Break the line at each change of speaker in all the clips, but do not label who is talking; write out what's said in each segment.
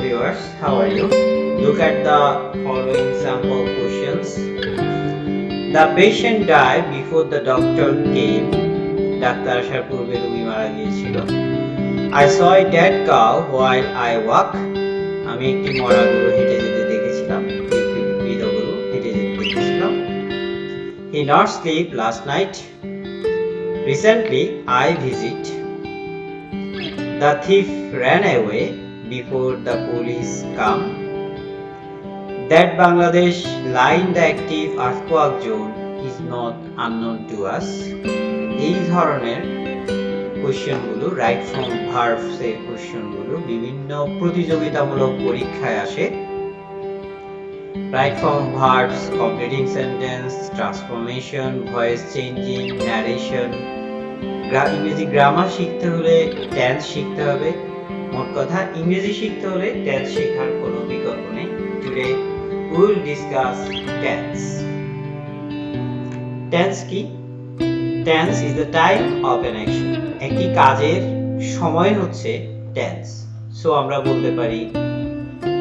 viewers, how are you? Look at the following sample questions. The patient died before the doctor came. Doctor আসার পূর্বে রোগী মারা গিয়েছিল। I saw a dead cow while I walk. আমি একটি মরা গরু হেঁটে যেতে দেখেছিলাম। একটি মৃত গরু হেঁটে যেতে দেখেছিলাম। He not sleep last night. Recently I visit. The thief ran away before the police come. That Bangladesh lie in the active earthquake zone is not unknown to us. এই ধরনের কোশ্চেনগুলো রাইট ফ্রম ভার্বস এর কোশ্চেনগুলো বিভিন্ন প্রতিযোগিতামূলক পরীক্ষায় আসে। Right from verbs, completing sentence, transformation, voice changing, narration. ইংরেজি গ্রামার শিখতে হলে টেন্স শিখতে হবে। মোট কথা ইংরেজি শিখতে হলে টেন্স শেখার কোনো বিকল্প নেই। Today we will discuss tense. Tense কি? Tense is the time of an action. একটি কাজের সময় হচ্ছে tense. সো আমরা বলতে পারি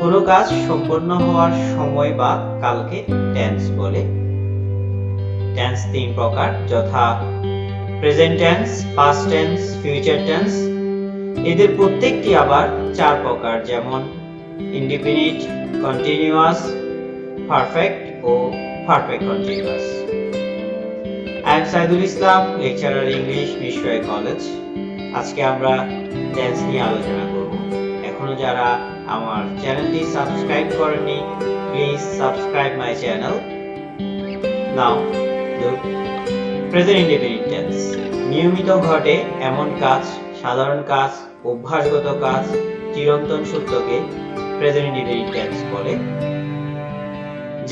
কোনো কাজ সম্পন্ন হওয়ার সময় বা কালকে tense বলে। Tense তিন প্রকার, যথা present tense, past tense, future tense. এদের প্রত্যেকটি আবার চার প্রকার, যেমন ইনডিফিনিট, কন্টিনিউয়াস, পারফেক্ট ও perfect continuous. I am Saidul Islam, lecturer English, বিশ্বয় কলেজ। আজকে আমরা টেন্স নিয়ে আলোচনা করব। এখনো যারা আমার চ্যানেলটি সাবস্ক্রাইব করেননি, please subscribe my channel. Now look, present indefinite tense. নিয়মিত ঘটে এমন কাজ, সাধারণ কাজ, অভ্যাসগত কাজ, চিরন্তন সত্যকে প্রেজেন্ট ইনডিফিনিট টেন্স বলে।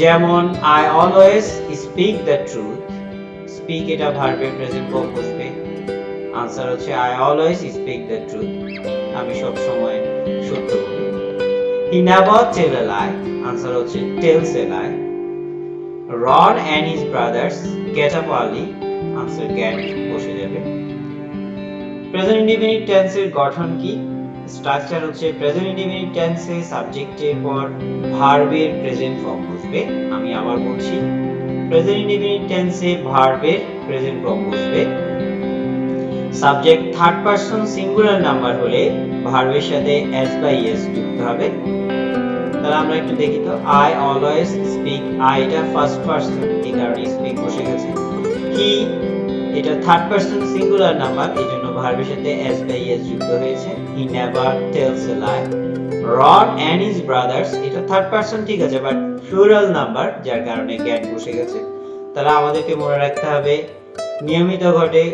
যেমন I always speak the truth. Speak এটা ভার্বের প্রেজেন্ট ফর্ম বসবে। আনসার হচ্ছে I always speak the truth. আমি সব সময় সত্য বলি। He never tell a lie. Answer হচ্ছে tells a lie. Ron and his brothers get up early. Answer get বসে যাবে। প্রেজেন্ট ইনডিফিনিট টেন্সের গঠন কি? স্ট্রাকচার হচ্ছে প্রেজেন্ট ইনডিফিনিট টেন্সে সাবজেক্টের পর ভার্বের প্রেজেন্ট ফর্ম বসবে। আমি আবার বলছি, প্রেজেন্ট ইনডিফিনিট টেন্সে ভার্বের প্রেজেন্ট ফর্ম বসবে। Subject third person singular number হলে ভার্বের সাথে s বাই s যুক্ত হবে। তাহলে আমরা একটু দেখি তো, I always speak, I এটা ফার্স্ট পারসন, এই কারণে স্পিক বসে গেছে। He এটা থার্ড পারসন সিঙ্গুলার নাম্বার, এইজন্য ভার্বের সাথে s বাই s যুক্ত হয়েছে। He never tells a lie. Ron and his brothers এটা থার্ড পারসন ঠিক আছে, বাট প্লুরাল নাম্বার, যার কারণে get বসে গেছে। তাহলে আমাদেরকে মনে রাখতে হবে নিয়মিত ঘটে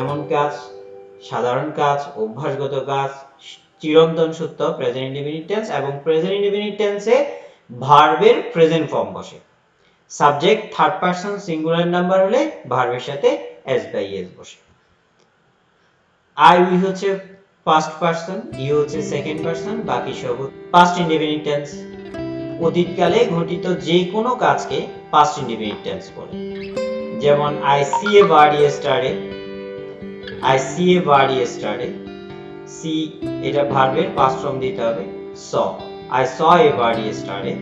এমন কাজ, সাধারণ কাজ, অভ্যাসগত কাজ, চিরন্তন সত্য প্রেজেন্ট ইনডিফিনিট টেন্স, এবং প্রেজেন্ট ইনডিফিনিট টেন্সে ভার্বের প্রেজেন্ট ফর্ম বসে। Subject third person singular number হলে ভার্বের সাথে s বাই s বসে। I উই হচ্ছে ফার্স্ট পারসন, ইউ হচ্ছে সেকেন্ড পারসন, বাকি সব পাস্ট ইনডিফিনিট টেন্স। অতীতকালে ঘটিত যে কোনো কাজকে পাস্ট ইনডিফিনিট টেন্স বলে। যেমন I see a bird yesterday. I see a bird yesterday. See এটা ভার্বের পাস্ট ফর্ম দিতে হবে, saw. I saw a bird yesterday.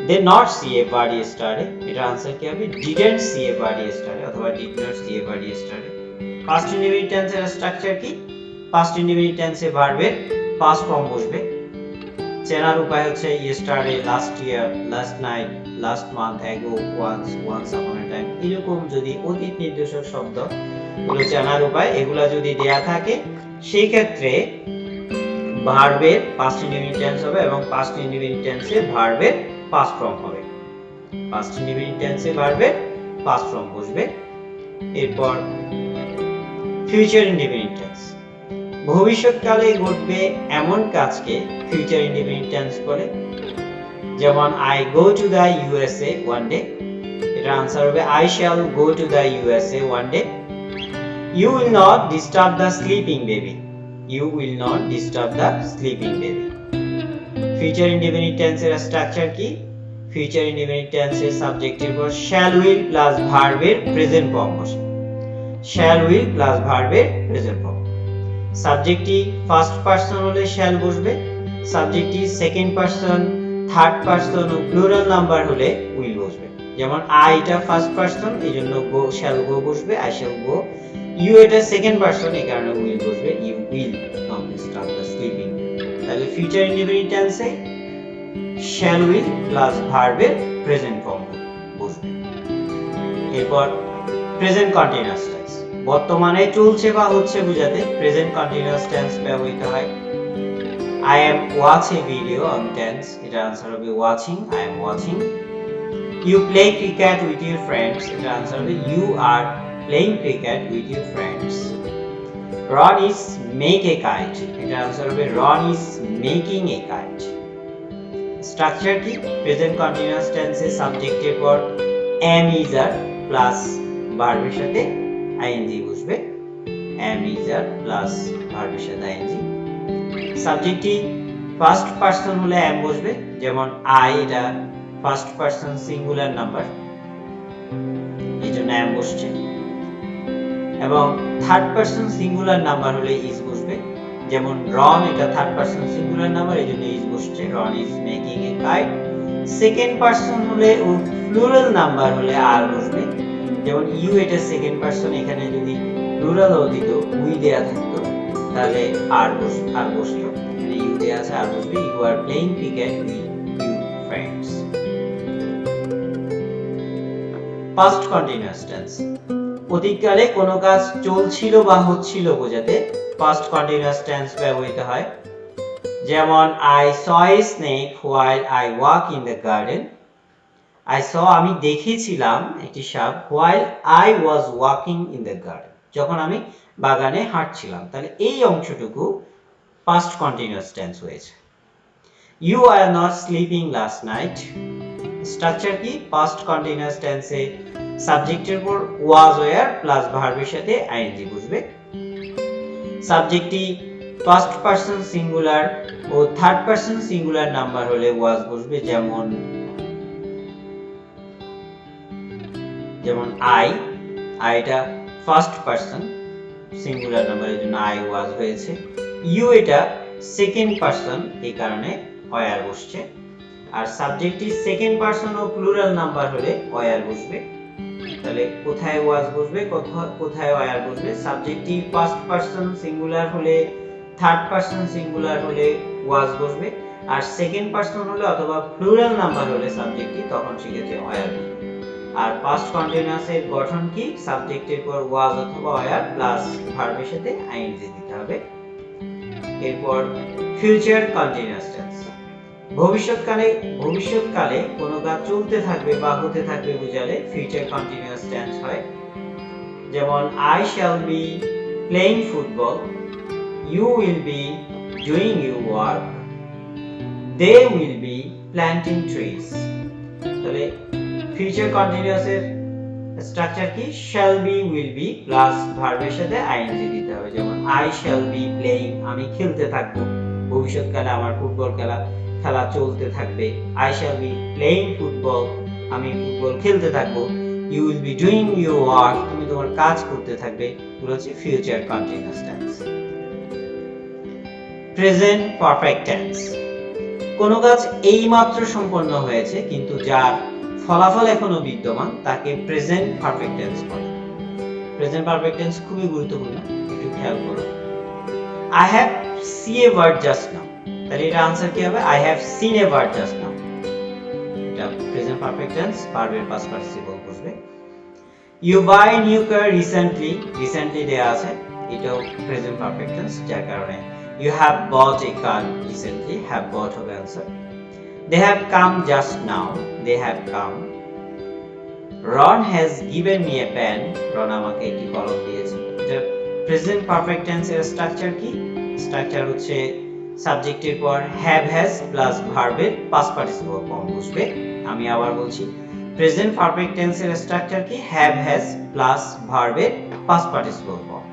They not see a bird yesterday. এটা आंसर কি হবে? Didn't see a bird yesterday অথবা did not see a bird yesterday. Past indefinite টেন্সের structure কি? পাস্ট ইনডিফিনিট টেন্সে ভার্বের পাস্ট ফর্ম বসবে। চেনার উপায় হচ্ছে yesterday, last year, last night, last month, ago, once, once upon a time। এরকম যদি অতীত নির্দেশক শব্দ এগুলো চেনার উপায়, এগুলা যদি দেয়া থাকে সেই ক্ষেত্রে ভার্বের পাস্ট ইনডিফিনিট টেন্স হবে এবং পাস্ট ইনডিফিনিট টেন্সে ভার্বের পাস্ট ফর্ম হবে। পাস্ট ইনডিফিনিট টেন্সে ভার্বের পাস্ট ফর্ম বসবে। এরপর ফিউচার ইনডিফিনিট টেন্স। ভবিষ্যৎকালে ঘটবে এমন কাজকে ফিউচার ইনডিফিনিট টেন্স বলে। যেমন I go to the USA one day. এটার আনসার হবে I shall go to the USA one day. You will not disturb the sleeping baby. You will not disturb the sleeping baby. Future indefinite টেন্সের structure কি? Future indefinite টেন্সের সাবজেক্টের পর shall will plus ভার্বের present form বসে। shall will plus ভার্বের present form. সাবজেক্টটি first person হলে shall বসবে, সাবজেক্টটি সেকেন্ড পারসন, থার্ড পারসন ও প্লুরাল নাম্বার হলে উইল বসবে। যেমন আইটা ফার্স্ট পারসন, এই জন্য গো শ্যাল গো বসবে, আই শ্যাল গো। ইউ এটা সেকেন্ড পারসন, এই কারণে উইল বসবে, you will not start the sleeping. তাহলে ফিউচার ইনডিফিনিট টেন্সে শ্যাল উইল প্লাস ভার্বের প্রেজেন্ট ফর্ম বসবে। এরপর প্রেজেন্ট কন্টিনিউয়াস টেন্স, বর্তমানে চলছে বা হচ্ছে বোঝাতে প্রেজেন্ট কন্টিনিউয়াস টেন্স ব্যবহৃত হয়। I am watch a video on tense, এটার আনসার হবে watching, I am watching. You play cricket with your friends, এটার আনসার হবে you are playing cricket with your friends. Ron is make a kite, এটার answer হবে Ron is making a kite. Structure কি? Present continuous টেন্সে সাবজেক্টের পর am is are plus ভার্বের সাথে ing বসবে, am is are প্লাস ভার্বের সাথে ing। সাবজেক্টটি ফার্স্ট পারসন হলে am বসবে, যেমন I এটা ফার্স্ট পারসন সিঙ্গুলার নাম্বার, এইজন্য am বসছে। এবং থার্ড পারসন সিঙ্গুলার নাম্বার হলে is বসবে, যেমন Ron এটা থার্ড পারসন সিঙ্গুলার নাম্বার, এইজন্য is বসছে, Ron is making a kite। Second person হলে ও প্লুরাল নাম্বার হলে আর বসবে, যেমন you এটা সেকেন্ড পারসন, এখানে যদি প্লুরাল ও দিত we দেয়া থাকতো তাহলে আর বসলো, এখানে you দেয়া আছে আর বসবে, you are playing cricket with your friends। Past continuous tense, অতীতকালে কোনো কাজ চলছিল বা হচ্ছিল বোঝাতে পাস্ট কন্টিনিউয়াস টেন্স ব্যবহৃত হয়। যেমন I saw a snake while I walk in the garden, I saw আমি দেখেছিলাম একটি সাপ while I was walking in the garden, যখন আমি বাগানে হাঁটছিলাম, তাহলে এই অংশটুকু পাস্ট কন্টিনিউয়াস টেন্স হয়েছে। You are not sleeping last night, structure কি? পাস্ট কন্টিনিউয়াস টেন্সে সাবজেক্টের পর was were প্লাস ভার্বের সাথে ing বসবে। সাবজেক্টটি ফার্স্ট পারসন সিঙ্গুলার ও থার্ড পারসন সিঙ্গুলার নাম্বার হলে was বসবে, যেমন I এটা ফার্স্ট পারসন সিঙ্গুলার নাম্বার, এর জন্য I was হয়েছে। you এটা সেকেন্ড পারসন, এই কারণে were বসছে। আর সাবজেক্টটি সেকেন্ড পারসন ও প্লুরাল নাম্বার হলে were বসবে। তাহলে কোথায় was বসবে, কোথায় were বসবে? সাবজেক্টটি ফার্স্ট পারসন সিঙ্গুলার হলে, থার্ড পারসন সিঙ্গুলার হলে was বসবে, আর সেকেন্ড পারসন হলে অথবা প্লুরাল নাম্বার হলে সাবজেক্টটি তখন সেক্ষেত্রে were বসবে। আর পাস্ট কন্টিনিউয়াস এর গঠন কি? সাবজেক্টের পর was অথবা were প্লাস ভার্বের সাথে ing দিতে হবে। এরপর ফিউচার কন্টিনিউয়াস টেন্স, ভবিষ্যৎকালে কোনো কাজ চলতে থাকবে বা হতে থাকবে বোঝালে ফিউচার কন্টিনিউয়াস টেন্স হয়। যেমন I shall be playing football, you will be doing your work, they will be planting trees। তাহলে ফিউচার কন্টিনিউয়াস এর স্ট্রাকচার কি? shall be will be plus ভার্বের সাথে ing দিতে হবে, যেমন I shall be playing আমি খেলতে থাকব, ভবিষ্যৎকালে আমার ফুটবল খেলা চলতে থাকবে। I shall be playing football আমি ফুটবল খেলতে থাকব। You will be doing your work তুমি তোমার কাজ করতে থাকবে। এগুলো হচ্ছে future continuous tense. Present perfect tense, কোনো কাজ এইমাত্র সম্পন্ন হয়েছে কিন্তু যার ফলাফল এখনো বিদ্যমান তাকে প্রেজেন্ট পারফেক্ট টেন্স বলে। প্রেজেন্ট পারফেক্ট টেন্স খুবই গুরুত্বপূর্ণ, একটু খেয়াল করো। I have seen a bird just now, তাহলে এটা आंसर কি হবে? I have seen a bird just now, এটা প্রেজেন্ট পারফেক্ট টেন্স, ভার্বের পাস্ট পার্টিসিপল বসবে। You buy a new car recently দেয়া আছে, এটাও প্রেজেন্ট পারফেক্ট টেন্স, যার কারণে you have bought a car recently, have bought হবে answer. They have come just now, they have come। Ron has given me a pen, Ron আমাকে একটি কলম দিয়েছে। এটা প্রেজেন্ট পারফেক্ট টেন্স এর স্ট্রাকচার কি? স্ট্রাকচার হচ্ছে সাবজেক্টের পর have has প্লাস ভার্বের পাস্ট পার্টিসিপল ফর্ম বসবে। আমি আবার বলছি, প্রেজেন্ট পারফেক্ট টেন্স এর স্ট্রাকচার কি? have has প্লাস ভার্বের পাস্ট পার্টিসিপল ফর্ম।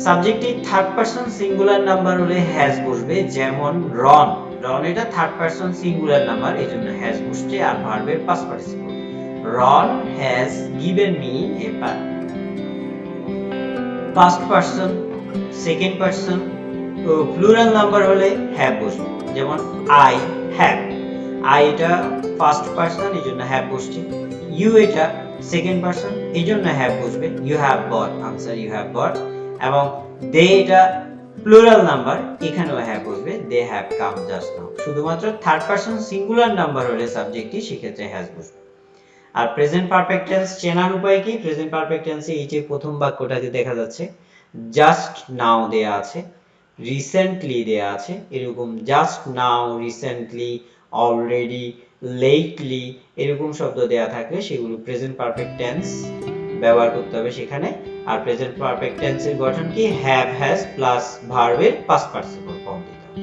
সাবজেক্টটি থার্ড পারসন সিঙ্গুলার নাম্বার হলে has বসবে, যেমন Ron এটা থার্ড পারসন সিঙ্গুলার নাম্বার, এজন্য has বসছে, আর ভার্বের past participle. Ron has given me a pen। First person, second person O plural number হলে হ্যাভ বসবে, যেমন আই হ্যাভ। আই এটা ফার্স্ট পারসন, এই জন্য হ্যাভ বসছে। ইউ এটা সেকেন্ড পারসন, এই জন্য হ্যাভ বসবে। You have bought, answer you have bought. এবং দে এটা প্লুরাল নাম্বার, এখানেও হ্যাভ বসবে, they have come just now. শুধুমাত্র থার্ড পারসন সিঙ্গুলার নাম্বার হলে সাবজেক্টটি সেক্ষেত্রে হ্যাজ বসবে। আর প্রেজেন্ট পারফেক্ট টেন্স চেনার উপায় কি? প্রেজেন্ট পারফেক্ট টেন্সে এই যে প্রথম বাক্যটাতে দেখা যাচ্ছে জাস্ট নাও দেয়া আছে, রিসেন্টলি দেয়া আছে, এরকম just now, recently, already, lately এরকম শব্দ দেয়া থাকলে সেগুলো প্রেজেন্ট পারফেক্ট টেন্স ব্যবহার করতে হবে সেখানে। আর প্রেজেন্ট পারফেক্ট টেন্সের গঠন কি? হ্যাভ, হ্যাজ প্লাস ভার্বের পাস্ট পার্টিসিপল ফর্ম দিতে হবে।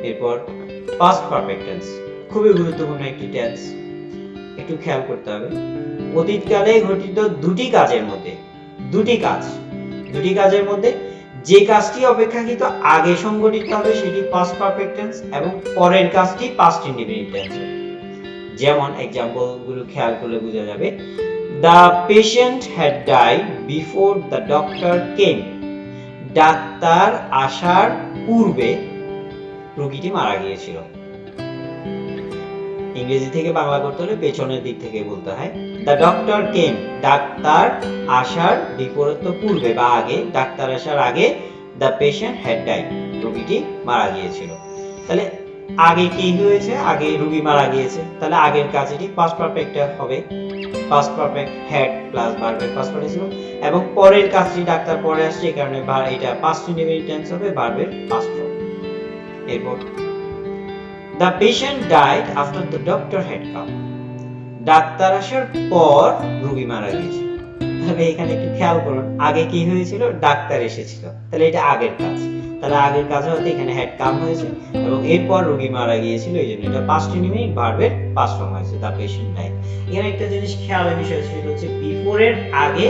এরপর পাস্ট পারফেক্ট টেন্স, খুবই গুরুত্বপূর্ণ একটি টেন্স, একটু খেয়াল করতে হবে। অতীতকালে ঘটিত দুটি কাজের মধ্যে যে কাজটি অপেক্ষাকৃত আগে সংঘটিত হবে সেটি পাস্ট পারফেক্ট টেন্স এবং পরের কাজটি পাস্ট ইনডিফিনিট টেন্স। যেমন এক্সাম্পল গুলো খেয়াল করলে বোঝা যাবে। The patient had died before the doctor came. Doctor আসার পূর্বে রোগীটি মারা গিয়েছিল। ইংরেজি থেকে বাংলা করতে হলে পেছনের দিক থেকে বলতে হয়। The doctor came, ডাক্তার আসার বিপরীত পূর্বে বা আগে, ডাক্তার আসার আগে the patient had died, রোগীটি মারা গিয়েছিল। তাহলে আগে কি হয়েছে? আগে রোগী মারা গিয়েছে, তাহলে আগের কাজটি পাস্ট পারফেক্ট হবে, পাস্ট পারফেক্ট had প্লাস ভার্বের পাস্ট পার্টিসিপল। এবং পরের কাজটি ডাক্তার পরে আসছে, এই কারণে এটা পাস্ট ইনডিফিনিট টেন্স হবে, ভার্বের পাস্ট ফর্ম। এরপর The patient died after the doctor had come. Doctor আসার পর রোগী মারা গিয়েছিল। তাহলে এখানে একটু খেয়াল করুন, আগে কি হয়েছিল? ডাক্তার এসেছিল, তাহলে এটা আগের কাজ। তাহলে আগের কাজ হতে এখানে had come হয়েছে এবং এরপর রোগী মারা গিয়েছিল, এইজন্য এটা পাস্ট ইনডিফিনিট ভার্বের পাস্ট ফর্ম হয়েছে, the patient died। এখানে একটা জিনিস খেয়ালের বিষয় সেটা হচ্ছে বিফোর এর আগে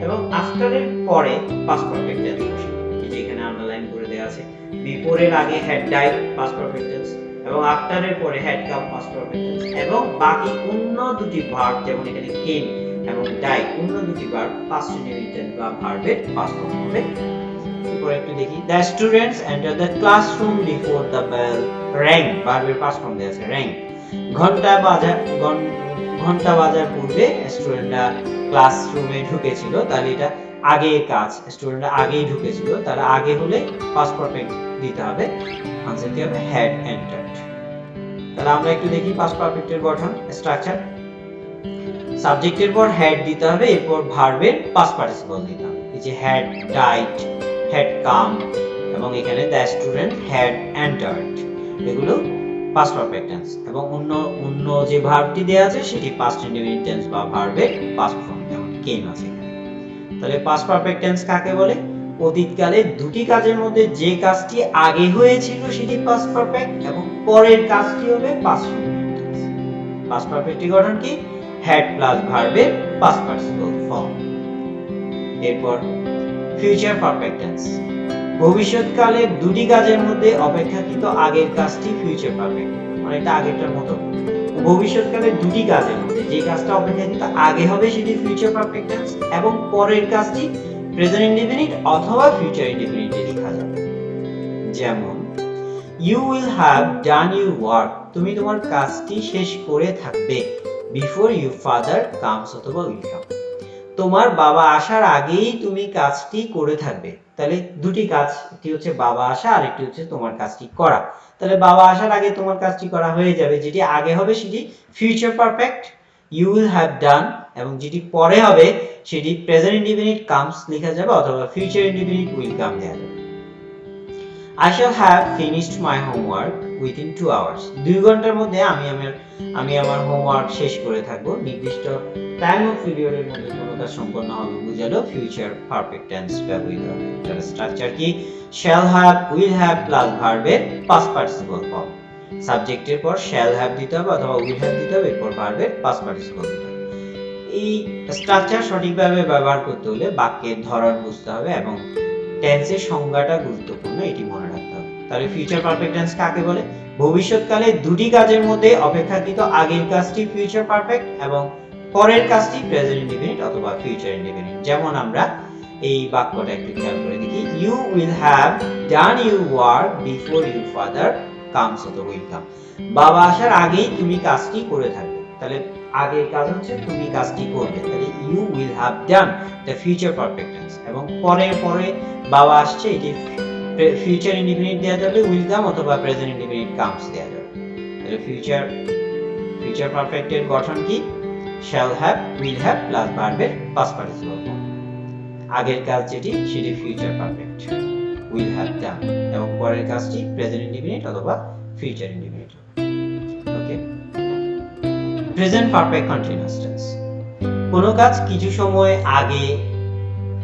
এবং আফটার এর পরে পাস্ট পারফেক্ট টেন্স বসে। এই যে এখানে আন্ডারলাইন করে দেয়া আছে, বিফোর এর আগে had died past perfect tense এবং আফটার এর পরে had come past perfect tense এবং বাকি অন্য দুটি ভার্ব যেমন এখানে came এবং died অন্য দুটি ভার্ব পাস্ট ইনডিফিনিট টেন্স বা ভার্বের পাস্ট ফর্ম হবে। এরপর একটু দেখি, the students entered the classroom before the bell rang, ভার্বের পাস্ট ফর্ম দেয়া আছে rang। ঘন্টা বাজার পূর্বে স্টুডেন্টরা ক্লাসরুমে ঢুকেছিল, তাহলে এটা আগের কাজ, স্টুডেন্টরা আগেই ঢুকেছিল, তাহলে আগে হলে পাস্ট পারফেক্ট দিতে হবে, আনসার কি হবে? had entered। তাহলে আমরা একটু দেখি পাস্ট পারফেক্টের গঠন, স্ট্রাকচার। সাবজেক্টের পর had দিতে হবে, এরপর ভার্বের পাস্ট পার্টিসিপল দিতে হবে। এই যে had died, had come এবং এখানে the student had entered, এগুলো পাস্ট পারফেক্ট টেন্স এবং অন্য যে ভার্বটি দেয়া আছে সেটি পাস্ট ইনডিফিনিট টেন্স বা ভার্বের পাস্ট ফর্ম, যেমন came আছে। তাহলে পাস্ট পারফেক্ট টেন্স কাকে বলে? অতীতকালে দুটি কাজের মধ্যে যে কাজটি আগে হয়েছিল সেটি পাস্ট পারফেক্ট এবং পরের কাজটি হবে পাস্ট ইনডিফিনিট টেন্স। পাস্ট পারফেক্টের গঠন কি? had প্লাস ভার্বের পাস্ট পার্টিসিপল ফর্ম। এরপর ফিউচার পারফেক্ট টেন্স, ভবিষ্যৎকালে দুটি কাজের মধ্যে অপেক্ষাকৃত আগের কাজটি ফিউচার পারফেক্ট, অনেকটা আগেরটার মতো। ভবিষ্যৎকালে দুটি কাজের মধ্যে যে কাজটা অপেক্ষাকৃত আগে হবে সেটি ফিউচার পারফেক্ট টেন্স এবং পরের কাজটি প্রেজেন্ট ইনডিফিনিট অথবা ফিউচার ইনডিফিনিটে লেখা যাবে। যেমন you will have done your work, তুমি তোমার কাজটি শেষ করে থাকবে, before your father comes অথবা will come, তোমার বাবা আসার আগেই তুমি কাজটি করে থাকবে। তাহলে দুটি কাজ, একটি হচ্ছে বাবা আসা আর একটি হচ্ছে তোমার কাজটি করা। তাহলে বাবা আসার আগে তোমার কাজটি করা হয়ে যাবে, যেটি আগে হবে সেটি future perfect you will have done এবং যেটি পরে হবে সেটি প্রেজেন্ট ইনডিফিনিট comes লেখা যাবে অথবা ফিউচার ইনডিফিনিট will come দেয়া যাবে। I shall have finished my homework within 2 hours, 2 ঘন্টার মধ্যে আমি আমার হোমওয়ার্ক শেষ করে থাকব। নির্দিষ্ট টাইম অফ পিরিয়ডের মধ্যে কোনো কাজ সম্পন্ন হবে বুঝালো ফিউচার পারফেক্ট টেন্স ব্যবহৃত হবে। তার স্ট্রাকচার কি? shall have, will have plus ভার্বের পাস্ট পার্টিসিপল ফর্ম। সাবজেক্টের পর shall have দিতে হবে অথবা will have দিতে হবে, এরপর ভার্বের পাস্ট পার্টিসিপল দিতে হবে। এই স্ট্রাকচার সঠিকভাবে ব্যবহার করতে হলে বাক্যের ধরন বুঝতে হবে এবং টেন্সের সংজ্ঞাটা গুরুত্বপূর্ণ, এটি মনে রাখতে হবে। তাহলে ফিউচার পারফেক্ট টেন্স কাকে বলে? ভবিষ্যৎকালে দুটি কাজের মধ্যে অপেক্ষাকৃত আগের কাজটি ফিউচার পারফেক্ট এবং পরের কাজটি প্রেজেন্ট ইনডিফিনিট অথবা ফিউচার ইনডিফিনিট। যেমন আমরা এই বাক্যটা একটু খেয়াল করে দেখি, you will have done your work before your father comes অথবা উইল কাম। বাবা আসার আগেই তুমি কাজটি করে থাকবে, তাহলে আগের কাজ হচ্ছে তুমি কাজটি করবে, তাহলে you will have done, the future perfect tense. এবং পরে বাবা আসছে, এটি ফিউচার ইনডিফিনিট দেওয়া যাবে উইল কাম, অথবা প্রেজেন্ট ইনডিফিনিট কামস দেওয়া যাবে। তাহলে ফিউচার পারফেক্টের গঠন কি? shall have, will have plus ভার্বের past participle form। আগের কাজ যেটি সেটি future perfect, will have done, এবং পরের কাজটি প্রেজেন্ট ইনডিফিনিট অথবা ফিউচার ইনডিফিনিট। ওকে, প্রেজেন্ট পারফেক্ট কন্টিনিউয়াস টেন্স। কোনো কাজ কিছু সময় আগে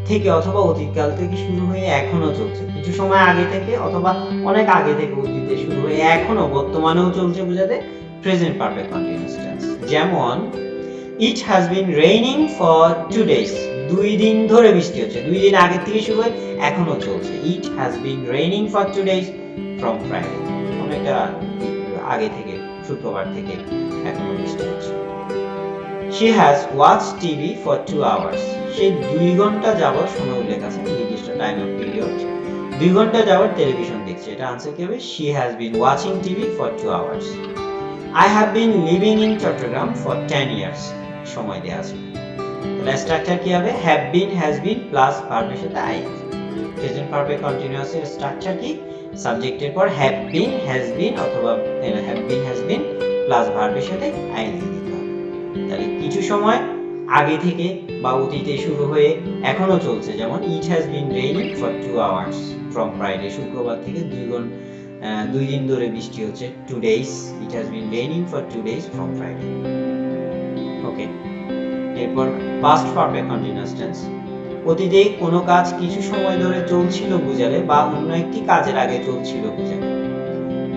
থেকে অথবা অতীতকাল থেকে শুরু হয়ে এখনো চলছে, কিছু সময় আগে থেকে অথবা অনেক আগে থেকে অতীতে শুরু হয়ে এখনো বর্তমানেও চলছে বোঝাতে প্রেজেন্ট পারফেক্ট কন্টিনিউয়াস টেন্স। যেমন it has been raining for 2 days, 2 দিন ধরে বৃষ্টি হচ্ছে, 2 দিন আগে থেকে শুরু হয়ে এখনো চলছে। it has been raining for 2 days from Friday, অনেকটা আগে থেকে, শুক্রবার থেকে এখনো বৃষ্টি হচ্ছে। she has watched TV for 2 hours, সে 2 ঘন্টা যাবত, সময় উল্লেখ আছে নির্দিষ্ট টাইম অফ পিরিয়ড, 2 ঘন্টা যাবত টেলিভিশন দেখছে, এটা आंसर কি হবে? she has been watching TV for 2 hours. I have been living in Chattogram for 10 years, সময় দেয়া আছে। তাহলে স্ট্রাকচার কি হবে? have been, has been plus ভার্বের সাথে ing। প্রেজেন্ট পারফেক্ট কন্টিনিউয়াস এর স্ট্রাকচার কি? সাবজেক্টের পর have been, has been অথবা have been, has been plus ভার্বের সাথে ing দিতে হবে। তাহলে কিছু সময় আগে থেকে বা অতীতে শুরু হয়ে এখনো চলছে, যেমন it has been raining for 2 hours from Friday, শুক্রবার থেকে 2 দিন ধরে বৃষ্টি হচ্ছে, 2 days, it has been raining for 2 days from Friday। ওকে, এরপর পাস্ট পারফেক্ট কন্টিনিউয়াস টেন্স। অতীতে কোনো কাজ কিছু সময় ধরে চলছিল বোঝালে বা অন্য একটি কাজের আগে চলছিল বোঝালে।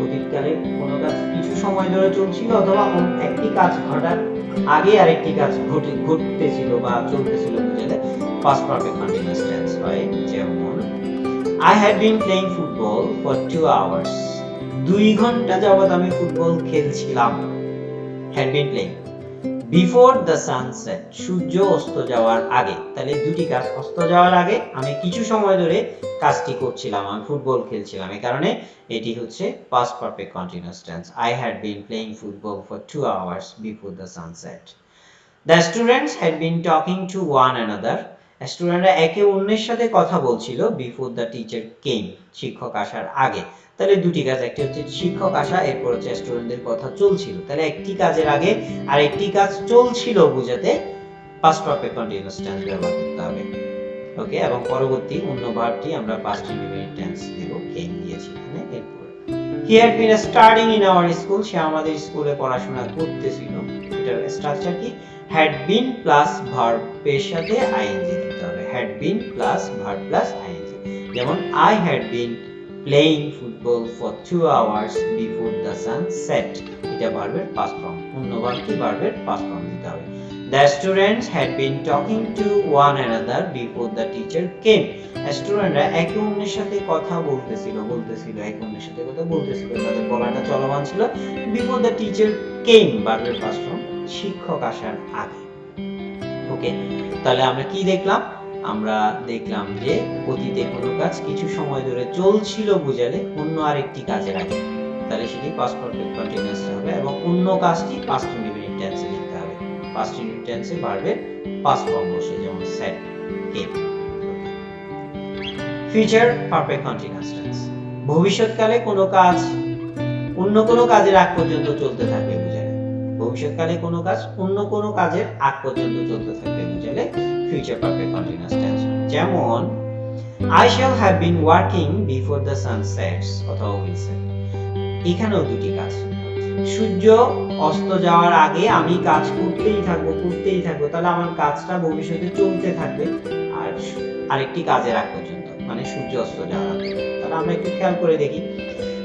অতীতকালে কোনো কাজ কিছু সময় ধরে চলছিল অথবা একটি কাজ ঘটার আগে আরেকটি কাজ ঘটতেছিল বা চলতেছিল বোঝালে পাস্ট পারফেক্ট কন্টিনিউয়াস টেন্স হয়। যেমন I had been playing football for 2 hours, 2 ঘন্টা যাবত আমি ফুটবল খেলছিলাম। had been playing before the sunset, সূর্য অস্ত যাওয়ার আগে। তাহলে দুটি কাজ, অস্ত যাওয়ার আগে আমি কিছু সময় ধরে কাজটি করছিলাম, আমি ফুটবল খেলছিলাম, এই কারণে এটি হচ্ছে past perfect continuous tense। I had been playing football for 2 hours before the sunset. The students had been talking to one another, স্টুডেন্টরা একে অন্যের সাথে কথা বলছিল before the teacher came, শিক্ষক আসার আগে। তাহলে দুটি কাজ, একটি হচ্ছে শিক্ষক আসা, এরপর হচ্ছে স্টুডেন্টদের কথা চলছিল। তাহলে একটি কাজের আগে আর একটি কাজ চলছিল বোঝাতে পাস্ট পারফেক্ট কন্টিনিউয়াস টেন্স ব্যবহার করতে হবে। ওকে, এবং পরবর্তী অন্য ভার্বটি আমরা পাস্ট ইনডিফিনিট টেন্স দেব, কেম দিয়েছি এখানে। এরপর he had been studying in our school, সে আমাদের স্কুলে পড়াশোনা করতেছিল। এটার স্ট্রাকচার কি? had been প্লাস ভার্বের সাথে ing দিতে হবে, had been plus verb plus ing। যেমন I had been playing football for 2 hours before the sun set, এটা ভার্বের পাস্ট ফর্ম, অন্য ভার্বটি ভার্বের পাস্ট ফর্ম দিতে হবে। The students had been talking to one another before the teacher came, স্টুডেন্টরা একে অন্যের সাথে কথা বলতেছিল, একে অন্যের সাথে কথা বলতেছিল, তাদের বলাটা চলমান ছিল before the teacher came, ভার্বের পাস্ট ফর্ম, শিক্ষক আসার আগে। ওকে, তাহলে আমরা কি দেখলাম? আমরা দেখলাম যে অতীতে কোনো কাজ কিছু সময় ধরে চলছিল বোঝালে অন্য আরেকটি কাজের আগে, তাহলে সেটি পাস্ট পারফেক্ট কন্টিনিউয়াস হবে, এবং অন্য কাজটি পাস্ট ইনডিফিনিট টেন্সে লিখতে হবে। পাস্ট ইনডিফিনিট টেন্সে ভার্বের পাস্ট ফর্ম বসে, যেমন said, came। Future perfect continuous tense. ভবিষ্যৎকালে কোনো কাজ অন্য কোনো কাজের আগ পর্যন্ত চলতে থাকবে বোঝালে, ভবিষ্যৎকালে কোনো কাজ অন্য কোনো কাজের আগ পর্যন্ত চলতে থাকবে বোঝালে ফিউচার পারফেক্ট কন্টিনিউয়াস টেন্স। যেমন I shall have been working before the sun sets অথবা will set, এখানেও দুটি কাজ, সূর্য অস্ত যাওয়ার আগে আমি কাজ করতেই থাকবো, তাহলে আমার কাজটা ভবিষ্যতে চলতে থাকবে আর আরেকটি কাজের আগ পর্যন্ত, মানে সূর্য অস্ত যাওয়ার আগে। তাহলে আমরা একটু খেয়াল করে দেখি,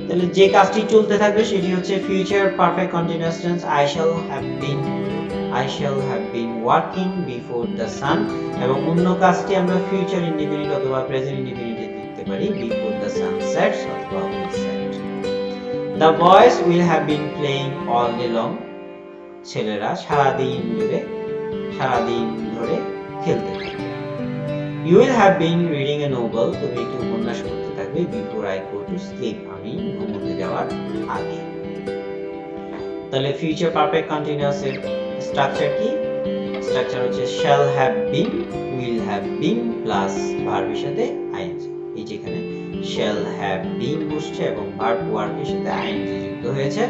তাহলে যে কাজটি চলতে থাকবে সেটি হচ্ছে future perfect continuous tense I shall have been working before the sun, এবং অন্য কাজটি আমরা ফিউচার ইনডিফিনিট অথবা প্রেজেন্ট ইনডিফিনিটে দিতে পারি before the sun sets অথবা will set। The boys will have been playing all day long, ছেলেরা সারাদিন ধরে খেলতে থাকে। You will have been reading a novel, তুমি একটি উপন্যাস পড়তে থাকবে, before I go to sleep, আমি ঘুমোতে যাওয়ার আগে। তাহলে ফিউচার পারফেক্ট কন্টিনিউয়াস এর স্ট্রাকচার কি? স্ট্রাকচার হচ্ছে shall have been, will have been plus ভার্বের সাথে আইএনজি। এই যেখানে শ্যাল হ্যাভ বিন বসছে এবং ভার্ব ওয়ার্কের সাথে আইএনজি যুক্ত হয়েছে।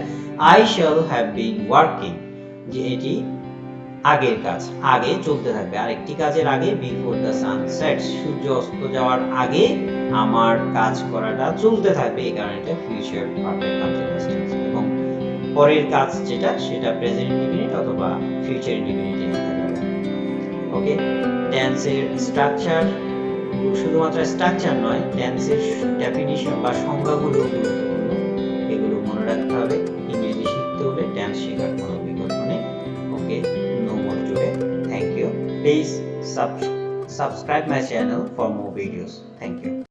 I shall have been working, যে এটি আগের কাজ, আগে চলতে থাকবে। আরেকটি কাজের আগে, বিফোর দ্য সান সেটস, সূর্য অস্ত যাওয়ার আগে আমার কাজ করাটা চলতে থাকবে, এই কারণে এটা ফিউচার পারফেক্ট কন্টিনিউয়াস টেন্স। এবং পরের কাজ যেটা, সেটা প্রেজেন্ট ইনডিফিনিট অথবা ফিউচার ইনডিফিনিট এ থাকবে। ওকে, টেন্সের স্ট্রাকচার, শুধুমাত্র স্ট্রাকচার নয়, টেন্সের ডেফিনিশন বা সংজ্ঞাগুলো গুরুত্বপূর্ণ, এগুলো মনে রাখতে হবে। ইংরেজি শিখতে হলে টেন্স শেখার কোনো বিকল্প নেই। ওকে, no more today. Thank you. Please subscribe my channel for more videos. Thank you.